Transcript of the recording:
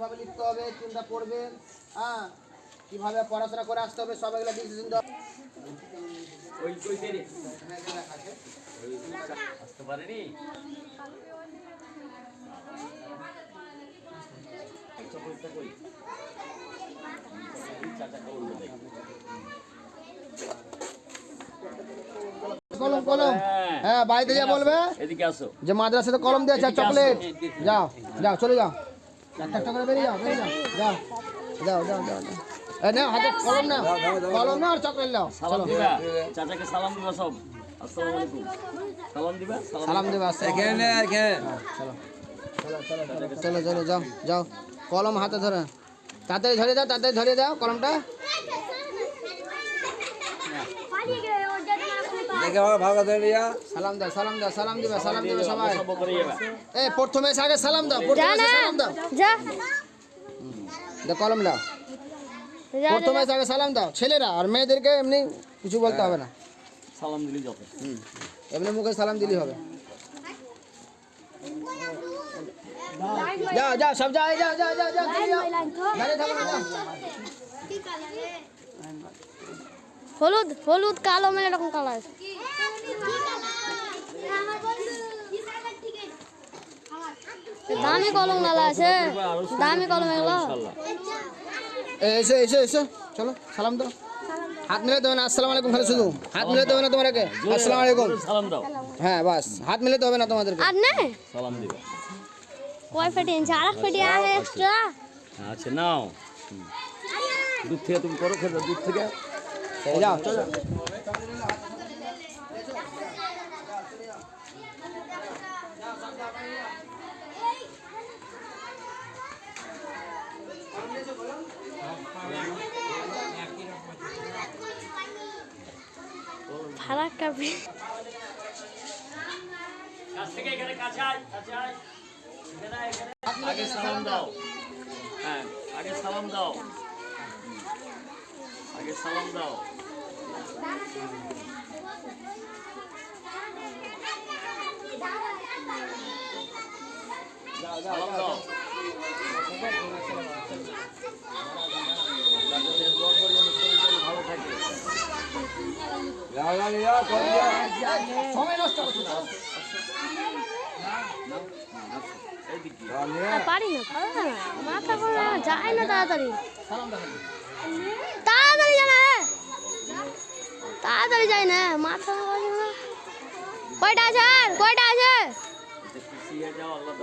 কিভাবে লিখতে হবে, কোনটা পড়বে, হ্যাঁ কিভাবে পড়াশোনা করে আসতে হবে, সব এগুলো ডিসিশন দাও। আসতে পারেনি কলম কলম, হ্যাঁ বাড়িতে যা বলবে এদিকে আসো যে মাদ্রাসাতে কলম দিয়েছে চকলেট। যাও যাও চলে যাও, একটা করে বেরিয়ে যাও, বেরিয়ে যাও, যাও যাও যাও যাও। এই নাও হাতে কলম নাও, কলম নাও আর চকলেট নাও। সালাম দিবা চাচাকে সালাম দিবা সব আসসালামু আলাইকুম সালাম দিবা সালাম দেবে এখানে এখানে। চলো চলো চলো যাও যাও, কলম হাতে ধরে তাড়াতাড়ি ধরে দাও, তাড়াতাড়ি ধরে দাও কলমটা। সালাম দাও সালাম দাও, সালাম দিবা, সালাম দিবা সবাই। এই প্রথমে আগে সালাম দাও, প্রথমে সালাম দাও, দাও কলম দাও। প্রথমে আগে সালাম দাও, ছেলেরা আর মেয়েদেরকে এমনি কিছু বলতে হবে না, সালাম দিলি যত এমনি মুখে সালাম দিলেই হবে। যাও যাও সব যাও, যাও যাও যাও যাও, দাঁড়িয়ে থাকো না, যাও। হলুদ হলুদ কালো মেলে এরকম কালার আছে। দামি কলম গালা আছে, দামি কলম এগুলো। এসো এসো এসো, চলো সালাম দাও। হাত মিলে দেবে না, আসসালামু আলাইকুম খালি শুধু, হাত মিলে দেবে না তোমাদেরকে, আসসালামু আলাইকুম সালাম দাও হ্যাঁ বাস, হাত মিলাতে হবে না তোমাদেরকে। আর নেই সালাম দিবা কয় ফেটি ইঞ্চি, আর এক ফেটি আছে এক্সট্রা। আচ্ছা নাও দুধ থেকে তুমি করো খেতে দুধ থেকে যাও চলো। ফারাক কাপি কাছ থেকে এখানে কাছে আয় কাছে আয় আগে সালাম দাও হ্যাঁ আগে সালাম দাও আগে সালাম দাও সালাম দাও ভালো থাকে সময় নষ্ট করছো না। পারি না, মাথা করে যায় না তাড়াতাড়ি, সালাম দাও। তাড়াতাড়ি যায় না, তাড়াতাড়ি যায় না, মাথা করে না। কয়টা আছে আর কয়টা আছে? যাও আল্লাহ